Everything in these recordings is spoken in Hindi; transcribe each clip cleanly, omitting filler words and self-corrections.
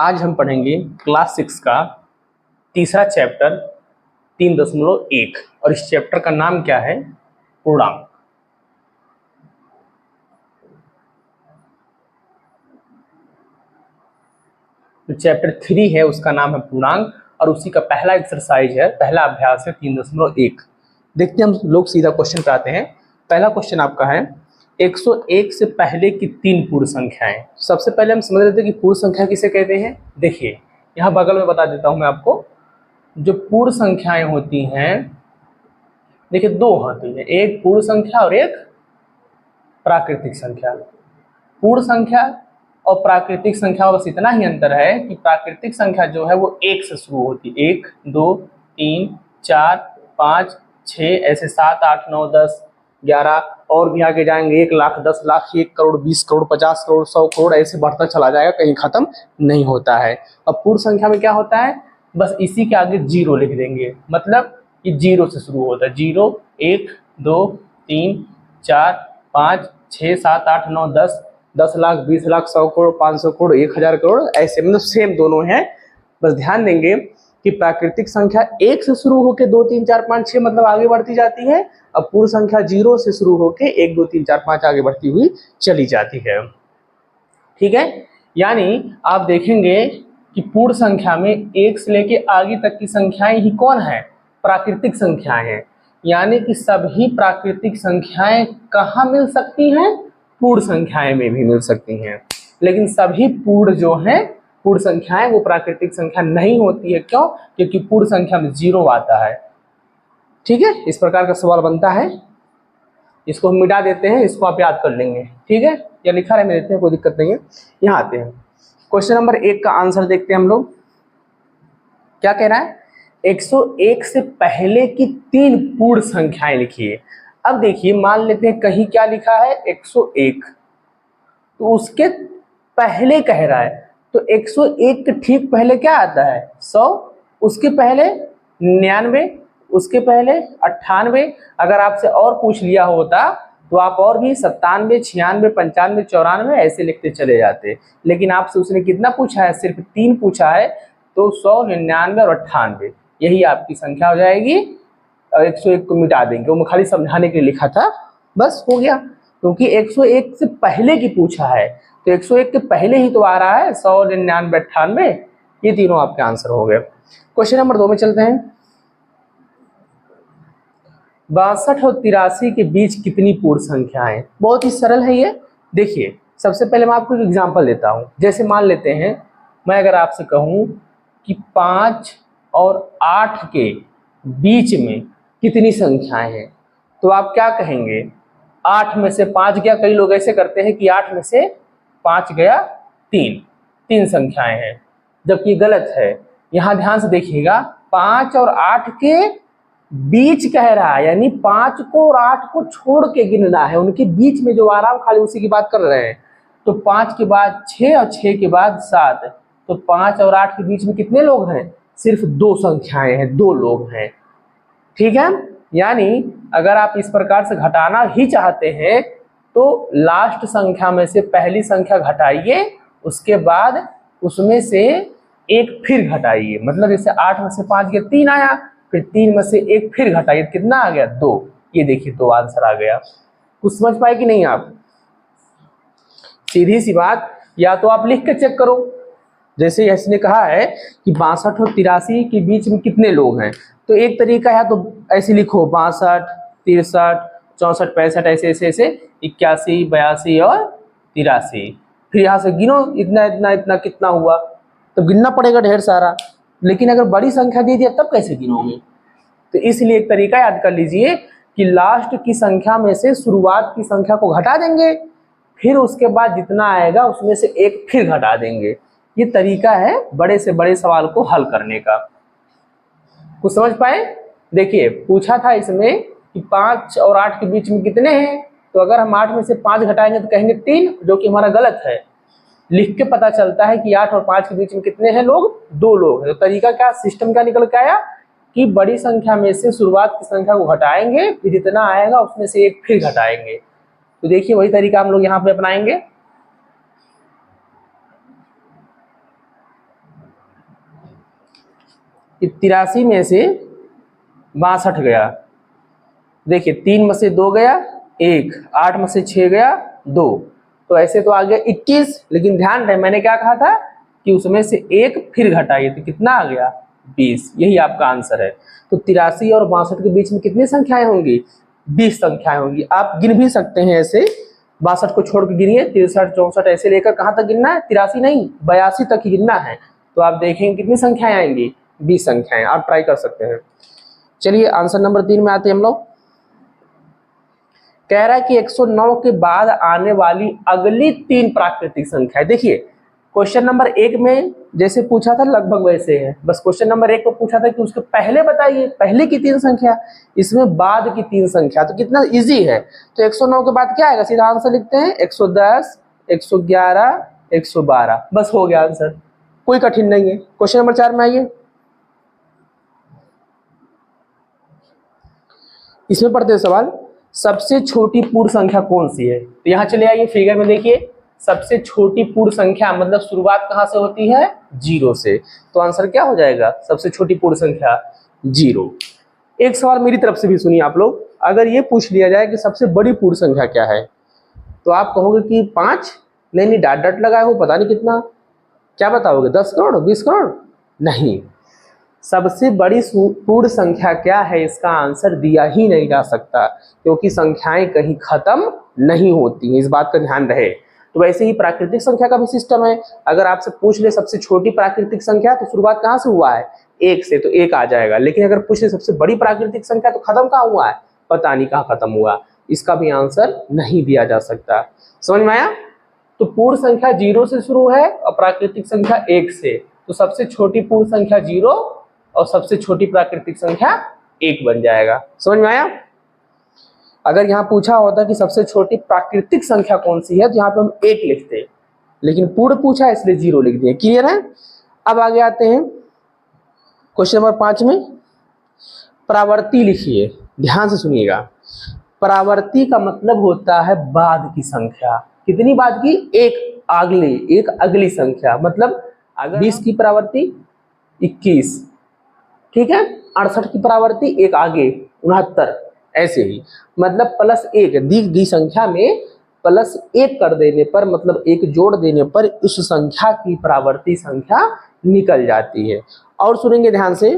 आज हम पढ़ेंगे क्लास 6 का तीसरा चैप्टर 3.1 और इस चैप्टर का नाम क्या है? पूर्णांक। तो चैप्टर 3 है, उसका नाम है पूर्णांक और उसी का पहला एक्सरसाइज है, पहला अभ्यास है 3.1। देखते हैं हम लोग सीधा क्वेश्चन पे आते हैं। पहला क्वेश्चन आपका है 101 से पहले की 3 पूर्ण संख्याएं। सबसे पहले हम समझ लेते हैं कि पूर्ण संख्या किसे कहते हैं। देखिए यहाँ बगल में बता देता हूं मैं आपको, जो पूर्ण संख्याएं होती हैं, देखिए दो होती है, एक पूर्ण संख्या और एक प्राकृतिक संख्या। पूर्ण संख्या और प्राकृतिक संख्या बस इतना ही अंतर है कि प्राकृतिक संख्या जो है वो 1 से शुरू होती है, 1 2 3 4 5 6 ऐसे 7 8 9 10 11 और भी आगे जाएंगे, 1 लाख 10 लाख 1 करोड़ 20 करोड़ 50 करोड़ 100 करोड़ ऐसे बढ़ता चला जाएगा, कहीं खत्म नहीं होता है। अब पूर्ण संख्या में क्या होता है, बस इसी के आगे जीरो लिख देंगे, मतलब ये जीरो से शुरू होता है। 0 1 2 3 4 5 6 7 8 9 10 10 लाख 20 लाख 100 करोड़ 500 करोड़ 1000 करोड़ ऐसे, मतलब सेम दोनों हैं। बस ध्यान देंगे कि प्राकृतिक संख्या 1 से शुरू होकर 2 3 4 5 6 मतलब आगे बढ़ती जाती है, अब पूर्ण संख्या 0 से शुरू होकर 1 2 3 4 5 आगे बढ़ती हुई चली जाती है। ठीक है, यानी आप देखेंगे कि पूर्ण संख्या में 1 से लेके आगे तक की संख्याएं ही कौन है? प्राकृतिक संख्याएं हैं। यानी कि सभी प्राकृतिक संख्याएं कहाँ मिल सकती हैं? पूर्ण संख्याएं में भी मिल सकती हैं, लेकिन सभी पूर्ण जो हैं पूर्ण संख्याएं वो प्राकृतिक संख्या नहीं होती है। क्यों? क्योंकि पूर्ण संख्या में जीरो आता है। ठीक है, इस प्रकार का सवाल बनता है, इसको हम मिटा देते हैं, इसको आप याद कर लेंगे। ठीक है, या लिखा रहने देते हैं, कोई दिक्कत नहीं है। यहाँ आते हैं, क्वेश्चन नंबर 1 का आंसर देखते हैं हम लोग। क्या कह रहा है? 101 से पहले की 3 पूर्ण संख्याएं लिखिए। अब देखिए, मान लेते हैं कहीं क्या लिखा है 101, तो उसके पहले कह रहा है, तो 101 के ठीक पहले क्या आता है? 100, उसके पहले 99, उसके पहले 98। अगर आपसे और पूछ लिया होता तो आप और भी 97 96 95 94 ऐसे लिखते चले जाते, लेकिन आपसे उसने कितना पूछा है? सिर्फ 3 पूछा है, तो 100 99 और 98 यही आपकी संख्या हो जाएगी। 101 को मिटा देंगे, वो खाली समझाने के लिए लिखा था, बस हो गया। क्योंकि 101 से पहले की पूछा है, तो 101 के पहले ही तो आ रहा है 100 99 98, ये तीनों आपके आंसर हो गए। क्वेश्चन नंबर 2 में चलते हैं। 62 और 83 के बीच कितनी पूर्ण संख्याएं? बहुत ही सरल है ये। देखिए सबसे पहले मैं आपको एक एग्जांपल देता हूं। जैसे मान लेते हैं, मैं अगर आपसे कहूं कि 5 और 8 के बीच में कितनी संख्याएं हैं, तो आप क्या कहेंगे? 8 में से 5 गया। कई लोग ऐसे करते हैं कि 8 में से 5 गया 3 संख्याएं हैं, जबकि गलत है। यहां ध्यान से देखिएगा, 5 और 8 के बीच कह रहा है, यानी 5 को और 8 को छोड़ के गिनना है, उनके बीच में जो आ रहा है खाली उसी की बात कर रहे हैं। तो 5 के बाद 6 और 6 के बाद 7, तो 5 और 8 के बीच में कितने लोग हैं? सिर्फ 2 संख्याएं हैं, 2 लोग हैं। ठीक है, यानी अगर आप इस प्रकार से घटाना ही चाहते हैं तो लास्ट संख्या में से पहली संख्या घटाइए, उसके बाद उसमें से एक फिर घटाइए। मतलब जैसे 8 में से 5 गया 3 आया, फिर 3 में से एक फिर घटाइए, कितना आ गया? 2। ये देखिए 2 आंसर आ गया। कुछ समझ पाए कि नहीं आप? सीधी सी बात, या तो आप लिख के चेक करो। जैसे इसने कहा है कि 62 और 83 के बीच में कितने लोग हैं, तो एक तरीका है तो ऐसे लिखो 62 63 64 65 ऐसे ऐसे ऐसे 81 82 और 83, फिर यहाँ से गिनो इतना इतना इतना कितना हुआ, तो गिनना पड़ेगा ढेर सारा। लेकिन अगर बड़ी संख्या दे दिया तब कैसे गिनोगे? तो इसलिए एक तरीका याद कर लीजिए कि लास्ट की संख्या में से शुरुआत की संख्या को घटा देंगे, फिर उसके बाद जितना आएगा उसमें से एक फिर घटा देंगे। ये तरीका है बड़े से बड़े सवाल को हल करने का। कुछ समझ पाए? देखिए पूछा था इसमें कि 5 और 8 के बीच में कितने हैं, तो अगर हम 8 में से 5 घटाएंगे तो कहेंगे 3, जो कि हमारा गलत है। लिख के पता चलता है कि 8 और 5 के बीच में कितने हैं लोग? 2 लोग हैं। तो तरीका क्या, सिस्टम क्या निकल के आया कि बड़ी संख्या में से शुरुआत की संख्या को घटाएंगे, फिर जितना आएगा उसमें से एक फिर घटाएंगे। तो देखिए वही तरीका हम लोग यहाँ पे अपनाएंगे। कि 83 में से 62 गया, देखिए 3 में से 2 गया 1, 8 में से 6 गया 2, तो ऐसे तो आ गया 21। लेकिन ध्यान रहे मैंने क्या कहा था कि उसमें से 1 फिर घटाइए तो कितना आ गया 20। यही आपका आंसर है। तो 83 और 62 के बीच में कितनी संख्याएं होंगी? 20 संख्याएं होंगी। आप गिन भी सकते हैं ऐसे, 62 को छोड़ के गिनिए, 63 64 ऐसे लेकर कहाँ तक गिनना है? 83 नहीं 82 तक ही गिनना है। तो आप देखेंगे कितनी संख्याएं आएंगी? 20 संख्याएं। आप ट्राई कर सकते हैं। चलिए आंसर नंबर 3 में आते हैं हम लोग। कह रहा है कि 109 के बाद आने वाली अगली 3 प्राकृतिक संख्या। देखिए क्वेश्चन नंबर 1 में जैसे पूछा था लगभग वैसे है, बस क्वेश्चन नंबर 1 को पूछा था कि उसके पहले बताइए, पहले की 3 संख्या, इसमें बाद की 3 संख्या। तो कितना इजी है। तो 109 के बाद क्या आएगा? सीधा आंसर लिखते हैं 110, 111, 112, बस हो गया आंसर, कोई कठिन नहीं है। क्वेश्चन नंबर 4 में आइए, इसमें पढ़ते हैं सवाल, सबसे छोटी पूर्ण संख्या कौन सी है? तो यहाँ चले आइए फिगर में, देखिए सबसे छोटी पूर्ण संख्या मतलब शुरुआत कहाँ से होती है? 0 से। तो आंसर क्या हो जाएगा? सबसे छोटी पूर्ण संख्या 0। एक सवाल मेरी तरफ से भी सुनिए आप लोग, अगर ये पूछ लिया जाए कि सबसे बड़ी पूर्ण संख्या क्या है, तो आप कहोगे कि 5, नहीं डॉट डॉट लगाए हो, पता नहीं कितना, क्या बताओगे? 10 करोड़, 20 करोड़? नहीं, सबसे बड़ी पूर्ण संख्या क्या है, इसका आंसर दिया ही नहीं जा सकता, क्योंकि संख्याएं कहीं खत्म नहीं होती हैं, इस बात का ध्यान रहे। तो वैसे ही प्राकृतिक संख्या का भी सिस्टम है। अगर आपसे पूछ ले सबसे छोटी प्राकृतिक संख्या, तो शुरुआत कहाँ से हुआ है? 1 से, तो 1 आ जाएगा। लेकिन अगर पूछ ले सबसे बड़ी प्राकृतिक संख्या, तो खत्म कहाँ हुआ है? पता नहीं कहाँ खत्म हुआ, इसका भी आंसर नहीं दिया जा सकता। समझ में आया? तो पूर्ण संख्या 0 से शुरू है और प्राकृतिक संख्या 1 से, तो सबसे छोटी पूर्ण संख्या 0 और सबसे छोटी प्राकृतिक संख्या 1 बन जाएगा। समझ में आया? अगर यहाँ पूछा होता कि सबसे छोटी प्राकृतिक संख्या कौन सी है, तो यहाँ पे हम 1 लिखते, लेकिन पूर्ण पूछा है इसलिए 0 लिख दिए। क्लियर है? अब आगे आते हैं क्वेश्चन नंबर 5 में, प्रावर्ती लिखिए, ध्यान से सुनिएगा। प्रावर्ती का मतलब होता है बाद की संख्या। कितनी बाद की? एक अगली संख्या। मतलब अगर 20 की प्रावर्ती 21, ठीक है, 68 की प्रावर्ती 1 आगे 69, ऐसे ही मतलब +1 दी गई संख्या में +1 कर देने पर, मतलब 1 जोड़ देने पर उस संख्या की प्रावर्ती संख्या निकल जाती है। और सुनेंगे ध्यान से,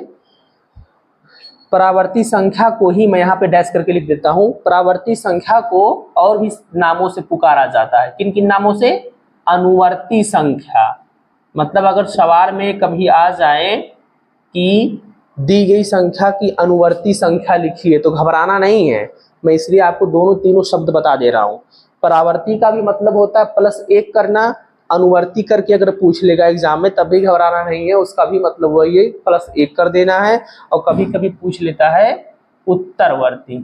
प्रावर्ती संख्या को ही मैं यहाँ पे डैश करके लिख देता हूँ। प्रावर्ती संख्या को और भी नामों से पुकारा जाता है। किन किन नामों से? अनुवर्ती संख्या। मतलब अगर सवाल में कभी आ जाए कि दी गई संख्या की अनुवर्ती संख्या लिखिए, तो घबराना नहीं है, मैं इसलिए आपको दोनों तीनों शब्द बता दे रहा हूँ। प्रावर्ती का भी मतलब होता है +1 करना, अनुवर्ती करके अगर पूछ लेगा एग्जाम में तब भी घबराना नहीं है, उसका भी मतलब वही है, +1 कर देना है। और कभी कभी पूछ लेता है उत्तरवर्ती,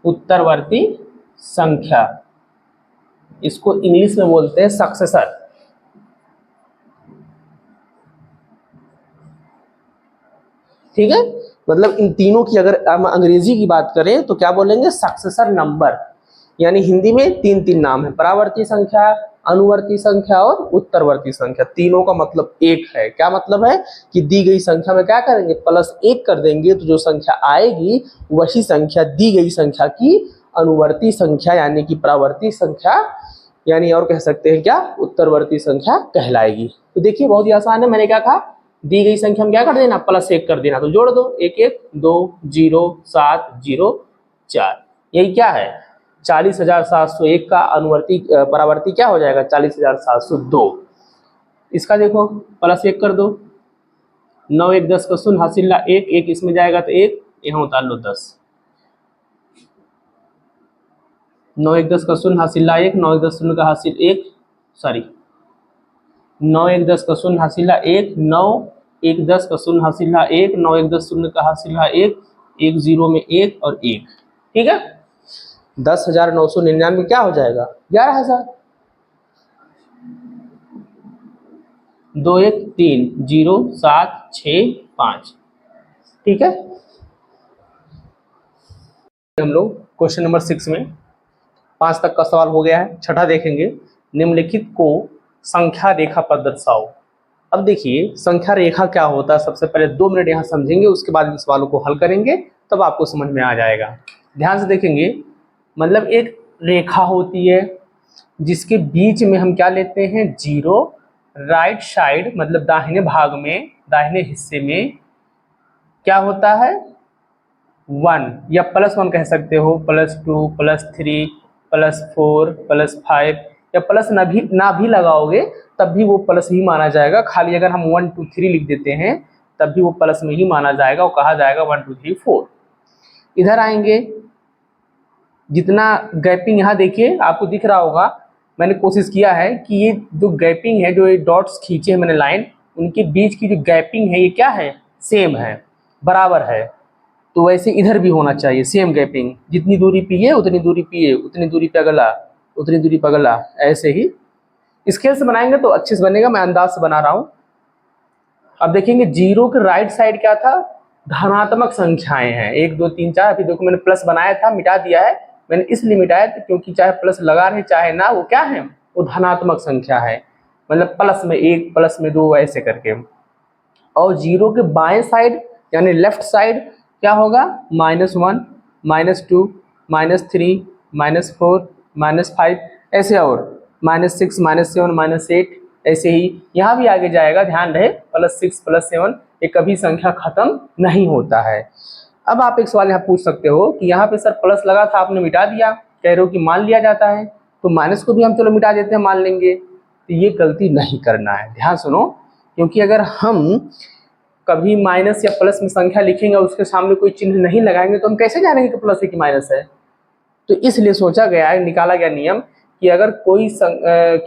उत्तरवर्ती संख्या, इसको इंग्लिश में बोलते हैं सक्सेसर। ठीक है, मतलब इन तीनों की अगर हम अंग्रेजी की बात करें तो क्या बोलेंगे? Successor number. यानी हिंदी में 3 नाम है, परावर्ती संख्या, अनुवर्ती संख्या और उत्तरवर्ती संख्या। तीनों का मतलब एक है। क्या मतलब है? कि दी गई संख्या में क्या करेंगे? +1 कर देंगे, तो जो संख्या आएगी वही संख्या दी गई संख्या की अनुवर्ती संख्या यानी कि परावर्ती संख्या, यानी और कह सकते हैं क्या? उत्तरवर्ती संख्या कहलाएगी। तो देखिए बहुत ही आसान है। मैंने क्या कहा? दी गई संख्या में क्या कर देना? +1 कर देना, तो जोड़ दो 1 1 2 0 7 0 4। यही क्या है? 40,701 का अनुवर्ती परावर्ती क्या हो जाएगा? 40,702। इसका देखो +1 कर दो, 9 1 10 का शून्य हासिल 1 1 इसमें जाएगा तो 1, यहाँ उतार लो 10। 9 1 10 का शून्य हासिल 1, 9 1 10 शून्य का हासिल 1, सॉरी 9 1 10 का शून्य हासिल 1, 9 1 10 का शून्य हासिल 1, 9 1 10 शून्य का हासिल 1, 1 0 में 1 और 1। ठीक है, 10,999 क्या हो जाएगा? 11,000। 2 1 3 0 7 6 5। ठीक है, हम लोग क्वेश्चन नंबर 6 में 5 तक का सवाल हो गया है। छठा देखेंगे, निम्नलिखित को संख्या रेखा पर दर्शाओ। अब देखिए संख्या रेखा क्या होता है, सबसे पहले 2 मिनट यहाँ समझेंगे, उसके बाद इन सवालों को हल करेंगे, तब आपको समझ में आ जाएगा। ध्यान से देखेंगे, मतलब एक रेखा होती है जिसके बीच में हम क्या लेते हैं, 0, राइट साइड मतलब दाहिने भाग में, दाहिने हिस्से में क्या होता है, 1 या +1 कह सकते हो, +2, +3, +4, +5, या प्लस ना भी लगाओगे तब भी वो प्लस ही माना जाएगा। खाली अगर हम 1 2 3 लिख देते हैं तब भी वो प्लस में ही माना जाएगा और कहा जाएगा 1 2 3 4। इधर आएंगे, जितना गैपिंग यहाँ देखिए आपको दिख रहा होगा, मैंने कोशिश किया है कि ये जो गैपिंग है, जो ये डॉट्स खींचे हैं मैंने लाइन, उनके बीच की जो गैपिंग है ये क्या है, सेम है, बराबर है। तो वैसे इधर भी होना चाहिए सेम गैपिंग, जितनी दूरी पे ये उतनी दूरी पे ये, उतनी दूरी पे अगला, उतनी दूरी पे अगला, ऐसे ही स्केल से बनाएंगे तो अच्छे से बनेगा। मैं अंदाज से बना रहा हूँ। अब देखेंगे 0 के राइट साइड क्या था, धनात्मक संख्याएं हैं, 1 2 3 4। अभी देखो मैंने प्लस बनाया था, मिटा दिया है, मैंने इसलिए मिटाया था क्योंकि चाहे प्लस लगा रहे चाहे ना, वो क्या है, वो धनात्मक संख्या है, मतलब प्लस में 1 प्लस में 2 ऐसे करके। और 0 के बाएं साइड यानी लेफ्ट साइड क्या होगा, -1 -2 -3 -4 -5 ऐसे, और -6 -7 -8 ऐसे ही यहाँ भी आगे जाएगा। ध्यान रहे +6 +7 ये कभी संख्या खत्म नहीं होता है। अब आप एक सवाल यहाँ पूछ सकते हो कि यहाँ पे सर प्लस लगा था आपने मिटा दिया, कह रहे हो कि मान लिया जाता है, तो माइनस को भी हम चलो मिटा देते हैं, मान लेंगे। तो ये गलती नहीं करना है, ध्यान सुनो, क्योंकि अगर हम कभी माइनस या प्लस में संख्या लिखेंगे और उसके सामने कोई चिन्ह नहीं लगाएंगे तो हम कैसे जानेंगे कि प्लस है कि माइनस है। तो इसलिए सोचा गया है, निकाला गया नियम कि अगर कोई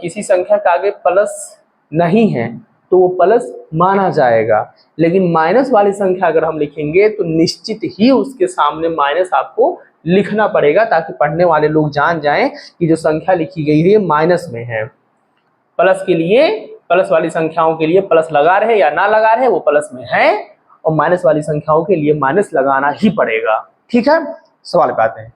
किसी संख्या के आगे प्लस नहीं है तो वो प्लस माना जाएगा, लेकिन माइनस वाली संख्या अगर हम लिखेंगे तो निश्चित ही उसके सामने माइनस आपको लिखना पड़ेगा, ताकि पढ़ने वाले लोग जान जाएं कि जो संख्या लिखी गई है माइनस में है। प्लस के लिए, प्लस वाली संख्याओं के लिए प्लस लगा रहे या ना लगा रहे वो प्लस में है, और माइनस वाली संख्याओं के लिए माइनस लगाना ही पड़ेगा। ठीक है, सवाल पे आते हैं।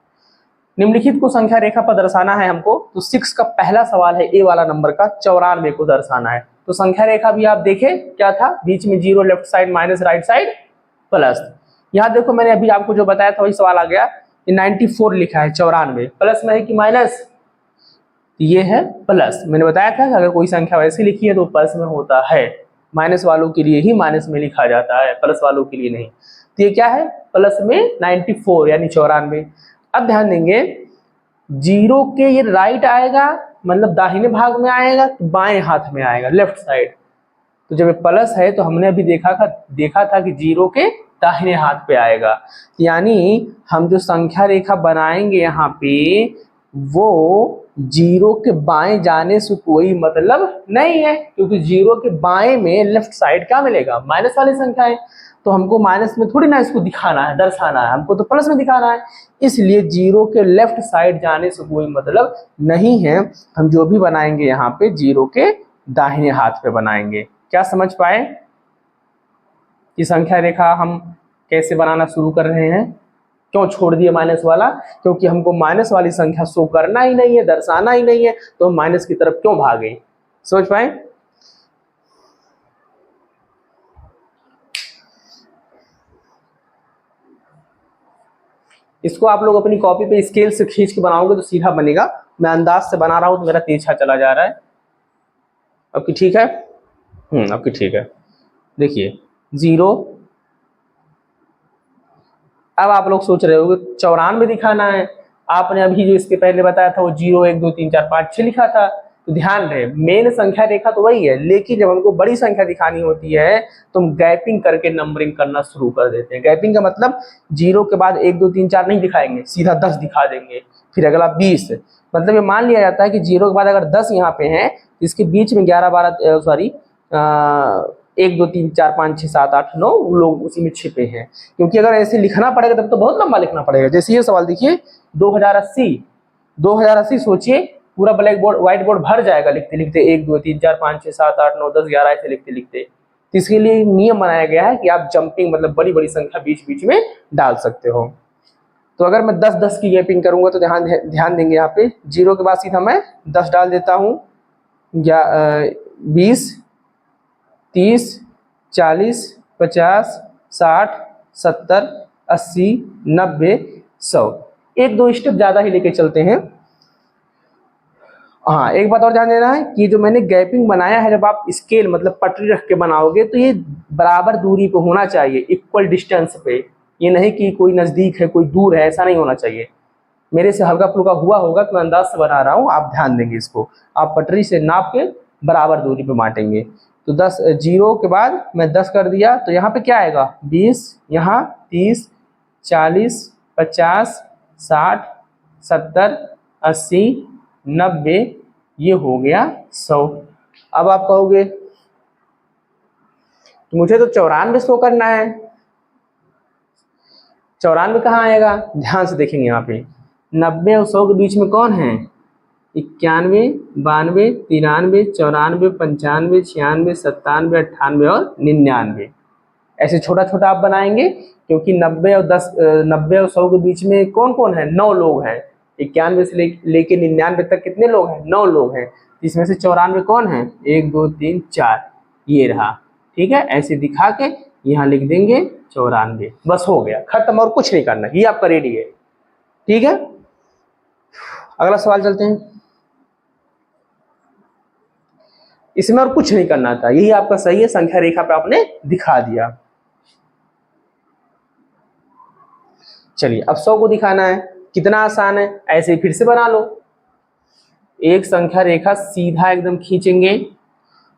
निम्नलिखित को संख्या रेखा पर दर्शाना है हमको, तो 6 का पहला सवाल है ए वाला नंबर का, 94 को दर्शाना है। तो संख्या रेखा भी आप देखें क्या था, बीच में 0 left side minus right side plus. यहाँ देखो मैंने अभी आपको जो बताया था वही सवाल आ गया, 94 लिखा है, 94 प्लस में है कि माइनस, ये है प्लस। मैंने बताया था कि अगर कोई संख्या वैसे लिखी है तो प्लस में होता है, माइनस वालों के लिए ही माइनस में लिखा जाता है, प्लस वालों के लिए नहीं। तो ये क्या है, प्लस में 94 यानी 94। अब ध्यान देंगे 0 के ये राइट आएगा, मतलब दाहिने भाग में आएगा, तो बाएं हाथ में आएगा, लेफ्ट साइड। तो जब ये प्लस है तो हमने अभी देखा था कि 0 के दाहिने हाथ पे आएगा, यानी हम जो संख्या रेखा बनाएंगे यहाँ पे वो 0 के बाएं जाने से कोई मतलब नहीं है, क्योंकि 0 के बाएं में लेफ्ट साइड क्या मिलेगा, माइनस वाली संख्या है। तो हमको माइनस में थोड़ी ना इसको दिखाना है, दर्शाना है, हमको तो प्लस में दिखाना है, इसलिए 0 के लेफ्ट साइड जाने से कोई मतलब नहीं है। हम जो भी बनाएंगे यहाँ पे 0 के दाहिने हाथ पे बनाएंगे। क्या समझ पाए कि संख्या रेखा हम कैसे बनाना शुरू कर रहे हैं? क्यों छोड़ दिए माइनस वाला? क्योंकि हमको माइनस वाली संख्या शो करना ही नहीं है, दर्शाना ही नहीं है, तो हम माइनस की तरफ क्यों भागे? समझ पाए? इसको आप लोग अपनी कॉपी पे स्केल से खींच के बनाओगे तो सीधा बनेगा। मैं अंदाज से बना रहा हूं तो मेरा तेज चला जा रहा है। आपकी ठीक है? आपकी ठीक है। देखिए 0, अब आप लोग सोच रहे हो 94 दिखाना है, आपने अभी जो इसके पहले बताया था वो 0 1 2 3 4 5 6 लिखा था। तो ध्यान रहे मेन संख्या रेखा तो वही है, लेकिन जब हमको बड़ी संख्या दिखानी होती है तो हम गैपिंग करके नंबरिंग करना शुरू कर देते हैं। गैपिंग का मतलब 0 के बाद 1 2 3 4 नहीं दिखाएंगे, सीधा 10 दिखा देंगे, फिर अगला 20। मतलब ये मान लिया जाता है कि 0 के बाद अगर 10 यहाँ पे है, इसके बीच में 11 12 सॉरी 1 2 3 4 5 6 7 8 9 लोग उसी में छिपे हैं। क्योंकि अगर ऐसे लिखना पड़ेगा तब तो बहुत लंबा लिखना पड़ेगा। जैसे ये सवाल देखिए 2080 सोचिए, पूरा ब्लैक बोर्ड व्हाइट बोर्ड भर जाएगा लिखते लिखते, 1 2 3 4 5 6 7 8 9 10 11 ऐसे लिखते लिखते। तो इसके लिए नियम बनाया गया है कि आप जंपिंग मतलब बड़ी बड़ी संख्या बीच बीच में डाल सकते हो। तो अगर मैं 10 10 की गैपिंग करूंगा तो ध्यान देंगे यहाँ पे 0 के बाद सीधा मैं 10 डाल देता हूँ, 20, 30, 40, 50, 60, 70, 80, 90, 100। एक दो स्टेप ज़्यादा ही लेके चलते हैं। हाँ, एक बात और ध्यान देना है कि जो मैंने गैपिंग बनाया है, जब आप स्केल मतलब पटरी रख के बनाओगे तो ये बराबर दूरी पे होना चाहिए, इक्वल डिस्टेंस पे। ये नहीं कि कोई नज़दीक है कोई दूर है, ऐसा नहीं होना चाहिए। मेरे से हल्का फुल्का हुआ होगा तो मैं अंदाज से बना रहा हूँ, आप ध्यान देंगे इसको। आप पटरी से नाप के बराबर दूरी पे बांटेंगे। तो 10 जीरो के बाद मैं 10 कर दिया तो यहाँ पे क्या आएगा 20, यहाँ 30, 40, 50, 60, 70, 80, 90, ये हो गया 100। अब आप कहोगे तो मुझे तो 94 शो करना है, 94 कहाँ आएगा? ध्यान से देखेंगे यहाँ पे 90 और 100 के बीच में कौन है? 91, 92, 93, 94, 95, 96, 97, 98 और 99। ऐसे छोटा छोटा आप बनाएंगे, क्योंकि 90 और 100 के बीच में कौन कौन है? 9 लोग हैं। 91 से लेके 99 तक कितने लोग हैं? 9 लोग हैं। इसमें से 94 कौन है? 1 2 3 4, ये रहा। ठीक है, ऐसे दिखा के यहाँ लिख देंगे 94। बस हो गया, खत्म, और कुछ नहीं करना, ये आपका रेडी है। ठीक है, अगला सवाल चलते हैं। इसमें और कुछ नहीं करना था, यही आपका सही है, संख्या रेखा पे आपने दिखा दिया। चलिए अब 100 को दिखाना है, कितना आसान है, ऐसे ही फिर से बना लो। एक संख्या रेखा सीधा एकदम खींचेंगे,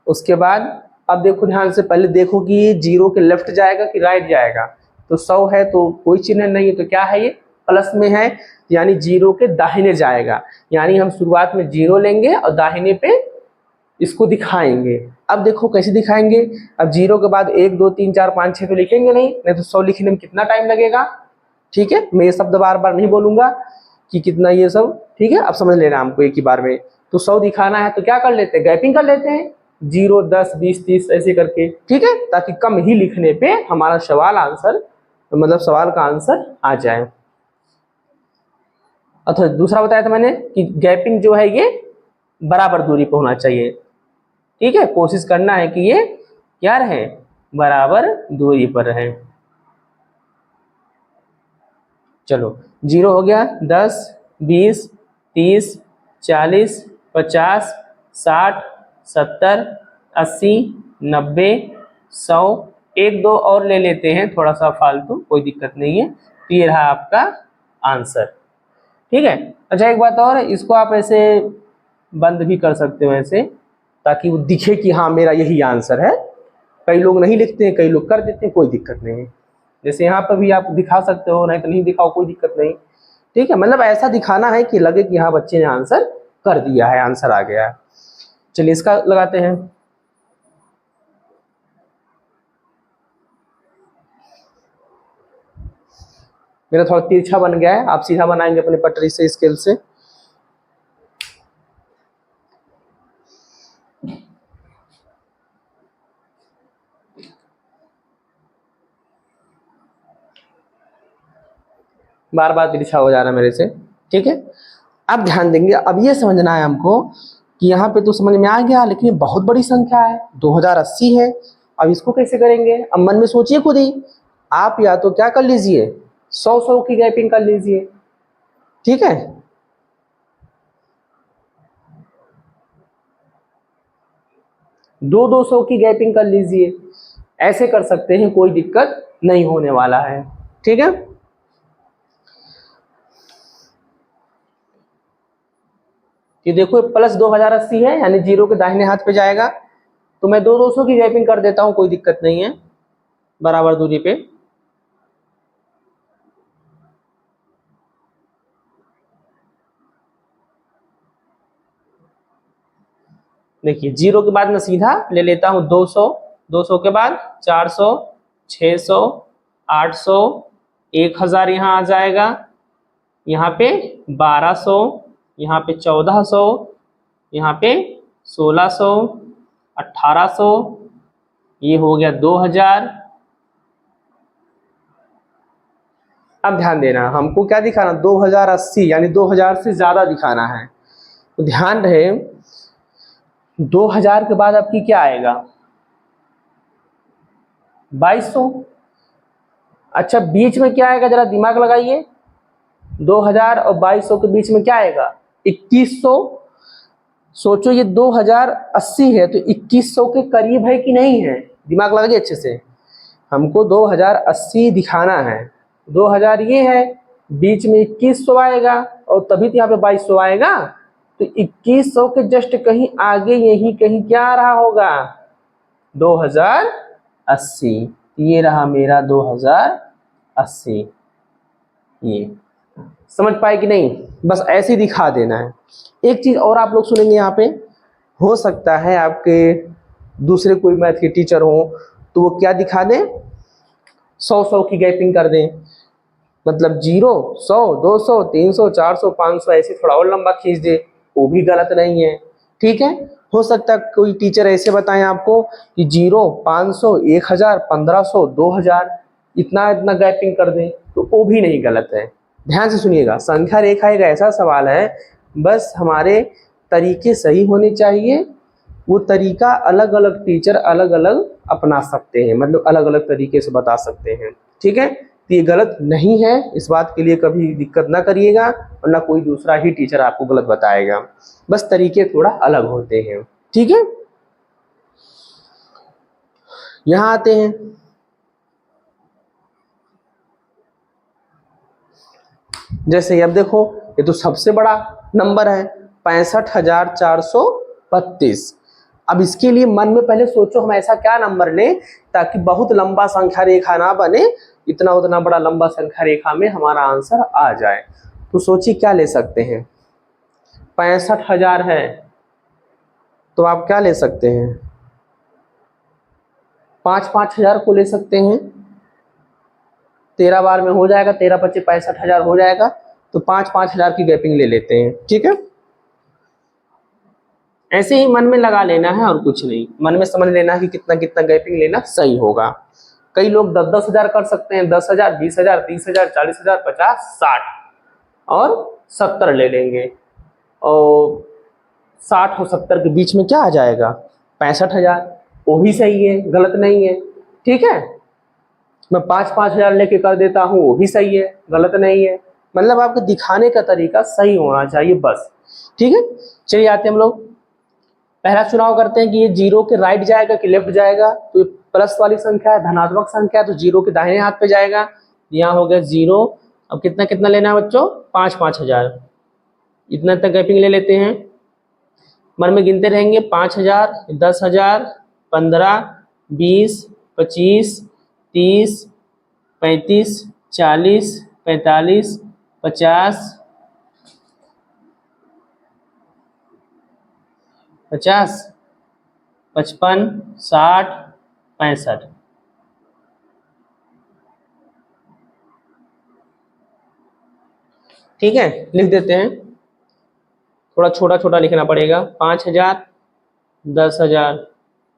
उसके बाद अब देखो ध्यान से, पहले देखो कि ये जीरो के लेफ्ट जाएगा कि राइट जाएगा। तो 100 है तो कोई चिन्ह नहीं है, तो क्या है ये? प्लस में है, यानी जीरो के दाहिने जाएगा। यानी हम शुरुआत में जीरो लेंगे और दाहिने पे इसको दिखाएंगे। अब देखो कैसे दिखाएंगे। अब जीरो के बाद 1 2 3 4 5 6 तो लिखेंगे नहीं तो 100 लिखने में कितना टाइम लगेगा। ठीक है, मैं ये शब्द बार बार नहीं बोलूंगा कि कितना ये सब। ठीक है, अब समझ लेना हमको एक ही बार में। तो 100 दिखाना है तो क्या कर लेते हैं? गैपिंग कर लेते हैं, 0 10 20 30 ऐसे करके। ठीक है, ताकि कम ही लिखने पे हमारा सवाल का आंसर आ जाए। अच्छा, दूसरा बताया था मैंने कि गैपिंग जो है ये बराबर दूरी पर होना चाहिए। ठीक है, कोशिश करना है कि ये क्या रहे? बराबर दूरी पर रहे। चलो, 0 हो गया, 10 20 30 40 50 60 70 80 90 100। एक दो और ले लेते हैं थोड़ा सा फालतू, कोई दिक्कत नहीं है। तो ये रहा आपका आंसर। ठीक है, अच्छा एक बात और, इसको आप ऐसे बंद भी कर सकते हो ऐसे, ताकि वो दिखे कि हाँ मेरा यही आंसर है। कई लोग नहीं लिखते हैं, कई लोग कर देते हैं, कोई दिक्कत नहीं है। जैसे यहाँ पर भी आप दिखा सकते हो, नहीं तो नहीं दिखाओ, कोई दिक्कत नहीं। ठीक है, मतलब ऐसा दिखाना है कि लगे कि हाँ बच्चे ने आंसर कर दिया है, आंसर आ गया है। चलिए इसका लगाते हैं। मेरा थोड़ा तिरछा बन गया है, आप सीधा बनाएंगे अपने पटरी से, स्केल से। बार बार तिरछा हो जा रहा है मेरे से। ठीक है, अब ध्यान देंगे। अब ये समझना है हमको कि यहाँ पे तो समझ में आ गया, लेकिन ये बहुत बड़ी संख्या है, 2080 है। अब इसको कैसे करेंगे? अब मन में सोचिए खुद ही। आप या तो क्या कर लीजिए, 100 की गैपिंग कर लीजिए। ठीक है, दो 200 की गैपिंग कर लीजिए। ऐसे कर सकते हैं, कोई दिक्कत नहीं होने वाला है। ठीक है, ये देखो प्लस 2080 है, यानी जीरो के दाहिने हाथ पे जाएगा। तो मैं 200 की गैपिंग कर देता हूं, कोई दिक्कत नहीं है, बराबर दूरी पे। देखिए, जीरो के बाद मैं सीधा ले लेता हूं 200, 200 के बाद 400, 600, 800, 1000 यहाँ आ जाएगा, यहाँ पे 1200, यहाँ पे 1400, यहाँ पे 1600, 1800, ये हो गया 2000। अब ध्यान देना, हमको क्या दिखाना? 2080, यानी 2000 से ज्यादा दिखाना है। तो ध्यान रहे 2000 के बाद आपकी क्या आएगा? 2200। अच्छा, बीच में क्या आएगा, जरा दिमाग लगाइए। 2000 और 2200 के बीच में क्या आएगा? 2100। सोचो ये 2080 है तो 2100 के करीब है कि नहीं है? दिमाग लगाइए अच्छे से। हमको 2080 दिखाना है, 2000 ये है, बीच में 2100 आएगा और तभी तो यहाँ पे 2200 आएगा। तो 2100 के जस्ट कहीं आगे यही कहीं क्या आ रहा होगा? 2080। ये रहा मेरा 2080। ये समझ पाए कि नहीं? बस ऐसे ही दिखा देना है। एक चीज और आप लोग सुनेंगे यहाँ पे, हो सकता है आपके दूसरे कोई मैथ के टीचर हो तो वो क्या दिखा दें, 100 की गैपिंग कर दें, मतलब 0, 100, 200, 300, 400, 500 ऐसे थोड़ा और लंबा खींच दे, वो भी गलत नहीं है। ठीक है, हो सकता है कोई टीचर ऐसे बताएं आपको कि 0, 500, 1000, 1500, 2000 इतना इतना गैपिंग कर दें, तो वो भी नहीं गलत है। ध्यान से सुनिएगा, संख्या रेखा एक ऐसा सवाल है, बस हमारे तरीके सही होने चाहिए। वो तरीका अलग अलग टीचर अलग अलग अपना सकते हैं, मतलब अलग अलग तरीके से बता सकते हैं। ठीक है, तो ये गलत नहीं है, इस बात के लिए कभी दिक्कत ना करिएगा, और ना कोई दूसरा ही टीचर आपको गलत बताएगा, बस तरीके थोड़ा अलग होते हैं। ठीक है, यहां आते हैं। जैसे अब देखो, ये तो सबसे बड़ा नंबर है 65,432। अब इसके लिए मन में पहले सोचो हम ऐसा क्या नंबर लें ताकि बहुत लंबा संख्या रेखा ना बने, इतना उतना बड़ा लंबा संख्या रेखा में हमारा आंसर आ जाए। तो सोचिए क्या ले सकते हैं। 65,000 है तो आप क्या ले सकते हैं, 5,000 को ले सकते हैं। 13 बार में हो जाएगा, 13 25 65,000 हो जाएगा। तो 5,000 की गैपिंग ले लेते हैं। ठीक है, ऐसे ही मन में लगा लेना है और कुछ नहीं, मन में समझ लेना है कि कितना कितना गैपिंग लेना सही होगा। कई लोग 10,000 कर सकते हैं, 10,000, 20,000, 30,000, 40,000, 50, 60 और 70 ले लेंगे, और 60 और 70 के बीच में क्या आ जाएगा, 65,000। वो भी सही है, गलत नहीं है। ठीक है, मैं 5,000 लेके कर देता हूँ, वो भी सही है, गलत नहीं है। मतलब आपको दिखाने का तरीका सही होना चाहिए बस। ठीक है, चलिए आते हैं हम लोग, पहला चुनाव करते हैं कि ये 0 के राइट जाएगा कि लेफ्ट जाएगा। तो ये प्लस वाली संख्या है, धनात्मक संख्या है, तो 0 के दाहिने हाथ पे जाएगा। यहाँ हो गया 0। अब कितना कितना लेना है बच्चों, 5,000। इतना तक गैपिंग ले लेते हैं, मन में गिनते रहेंगे, 5,000, 10,000, 15, 20, 25, 30, 35, 40, 45, 50, 55, 60, 65। ठीक है, लिख देते हैं, थोड़ा छोटा छोटा लिखना पड़ेगा। 5,000, 10,000।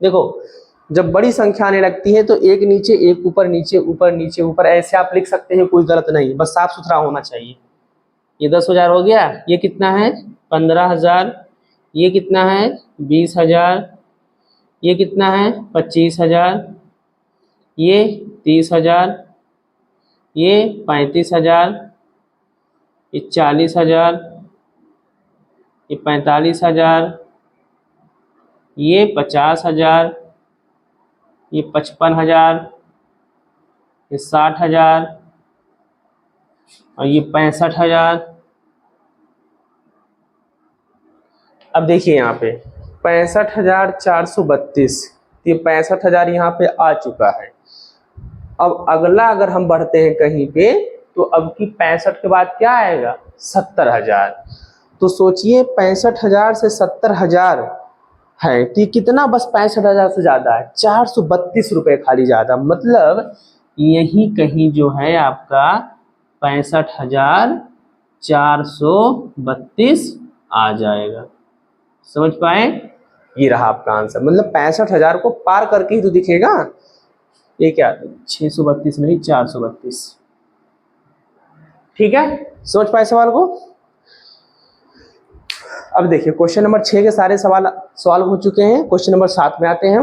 देखो जब बड़ी संख्या आने लगती है तो एक नीचे एक ऊपर, नीचे ऊपर, नीचे ऊपर, ऐसे आप लिख सकते हैं, कोई गलत नहीं, बस साफ सुथरा होना चाहिए। ये 10,000 हो गया, ये कितना है 15,000, ये कितना है 20,000, ये कितना है 25,000, ये 30,000, ये 35,000, ये 40,000, ये 45,000, ये 50,000, ये 55,000, ये 60,000 और ये 65,000। अब देखिए यहाँ पे 65,432, ये 65,000 यहाँ पे आ चुका है। अब अगला अगर हम बढ़ते हैं कहीं पे तो अब की 65 के बाद क्या आएगा 70,000। तो सोचिए 65,000 से 70,000 है कि कितना, बस 65,000 से ज्यादा है, 432 रुपए खाली ज्यादा, मतलब यही कहीं जो है आपका 65,432 आ जाएगा। समझ पाए, ये रहा आपका आंसर, मतलब 65,000 को पार करके ही तो दिखेगा। ये क्या 632 नहीं 432। ठीक है, समझ पाए सवाल को। अब देखिए क्वेश्चन नंबर 6 के सारे सवाल सॉल्व हो चुके हैं। क्वेश्चन नंबर 7 में आते हैं।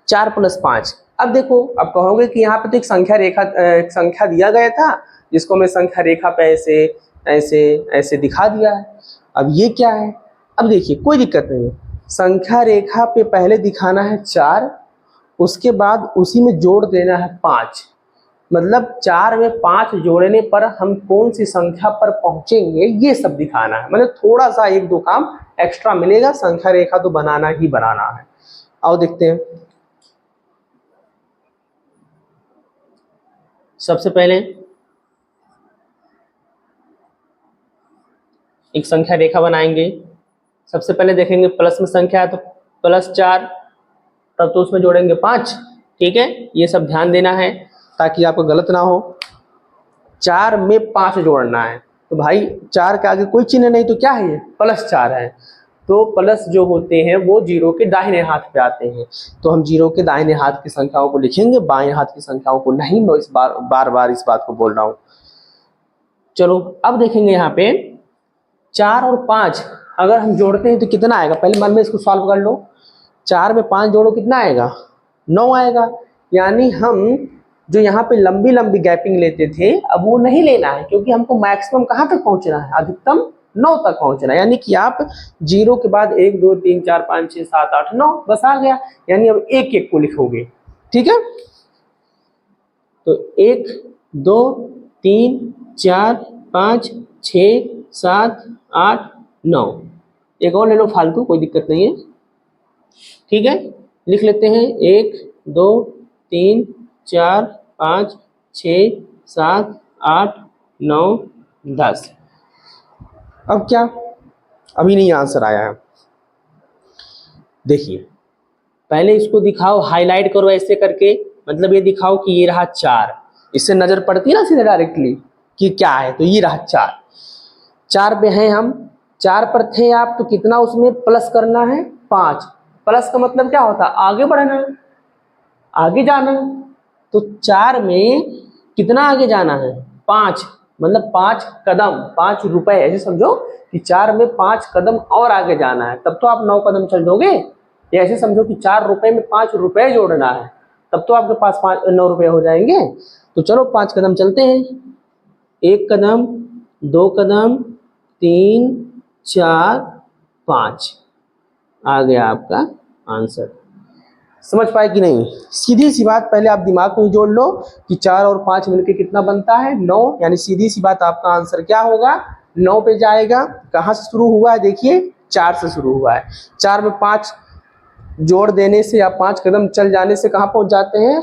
4 + 5। अब देखो, अब कहोगे कि यहाँ पे तो एक संख्या दिया गया था जिसको मैं संख्या रेखा पे ऐसे ऐसे ऐसे दिखा दिया है। अब ये क्या है? अब देखिए कोई दिक्कत नहीं है, संख्या रेखा पे पहले दिखाना है 4, उसके बाद उसी में जोड़ देना है 5। मतलब 4 में 5 जोड़ने पर हम कौन सी संख्या पर पहुंचेंगे ये सब दिखाना है। मतलब थोड़ा सा 1-2 काम एक्स्ट्रा मिलेगा, संख्या रेखा तो बनाना ही बनाना है। आओ देखते हैं। सबसे पहले एक संख्या रेखा बनाएंगे। सबसे पहले देखेंगे प्लस में संख्या है तो +4, तब तो उसमें जोड़ेंगे 5। ठीक है, ये सब ध्यान देना है ताकि आपको गलत ना हो। 4 में 5 जोड़ना है तो भाई 4 के आगे कोई चिन्ह नहीं तो क्या है, ये +4 है। तो प्लस जो होते हैं वो जीरो के दाहिने हाथ पे आते हैं, तो हम जीरो के दाहिने हाथ की संख्याओं को लिखेंगे, बाएं हाथ की संख्याओं को नहीं। मैं इस बार बार इस बात को बोल रहा हूँ। चलो अब देखेंगे यहाँ पे 4 और 5 अगर हम जोड़ते हैं तो कितना आएगा, पहले मन में इसको सॉल्व कर लो। 4 में 5 जोड़ो कितना आएगा, 9 आएगा। यानी हम जो यहाँ पे लंबी लंबी गैपिंग लेते थे अब वो नहीं लेना है, क्योंकि हमको मैक्सिमम कहाँ तक पहुंचना है, अधिकतम 9 तक पहुंचना है। यानी कि आप 0 के बाद 1 2 3 4 5 6 7 8 9 बस आ गया। यानी अब एक एक को लिखोगे। ठीक है, तो 1 2 3 4 5 6 7 8 9, एक और ले लो फालतू, कोई दिक्कत नहीं है। ठीक है, लिख लेते हैं 1 2 3 4 5 6 7 8 9 10। अब क्या, अभी नहीं आंसर आया है। देखिए पहले इसको दिखाओ, हाईलाइट करो ऐसे करके, मतलब ये दिखाओ कि ये रहा 4। इससे नजर पड़ती है ना सीधे डायरेक्टली कि क्या है, तो ये रहा 4। 4 पे हैं हम, 4 पर थे आप तो कितना उसमें प्लस करना है, 5। प्लस का मतलब क्या होता है, आगे बढ़ना, आगे जाना। तो 4 में कितना आगे जाना है, 5, मतलब 5 कदम, 5 रुपए, ऐसे समझो कि 4 में 5 कदम और आगे जाना है, तब तो आप 9 कदम चल दोगे। या ऐसे समझो कि 4 रुपए में 5 रुपए जोड़ना है, तब तो आपके पास 9 रुपए हो जाएंगे। तो चलो 5 कदम चलते हैं। 1 कदम, 2 कदम, 3 4 5, आ गया आपका आंसर। समझ पाए कि नहीं? सीधी सी बात, पहले आप दिमाग में जोड़ लो कि 4 और 5 मिलके कितना बनता है, 9। यानी सीधी सी बात, आपका आंसर क्या होगा, 9 पे जाएगा। कहाँ से शुरू हुआ है, देखिए 4 से शुरू हुआ है। 4 में 5 जोड़ देने से या 5 कदम चल जाने से कहाँ पहुंच जाते हैं,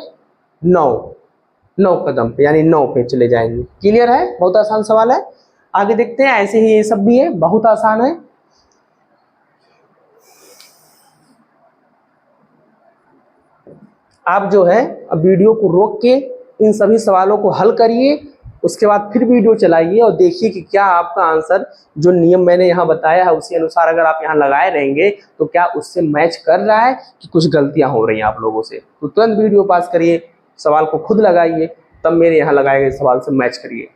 9 कदम पे, यानी 9 पे चले जाएंगे। क्लियर है? बहुत आसान सवाल है। आगे देखते हैं। ऐसे ही ये सब भी है, बहुत आसान है। आप जो है अब वीडियो को रोक के इन सभी सवालों को हल करिए, उसके बाद फिर वीडियो चलाइए और देखिए कि क्या आपका आंसर जो नियम मैंने यहाँ बताया है उसी अनुसार अगर आप यहाँ लगाए रहेंगे तो क्या उससे मैच कर रहा है कि कुछ गलतियां हो रही हैं आप लोगों से। तो तुरंत वीडियो पास करिए, सवाल को खुद लगाइए, तब मेरे यहाँ लगाए गए सवाल से मैच करिए।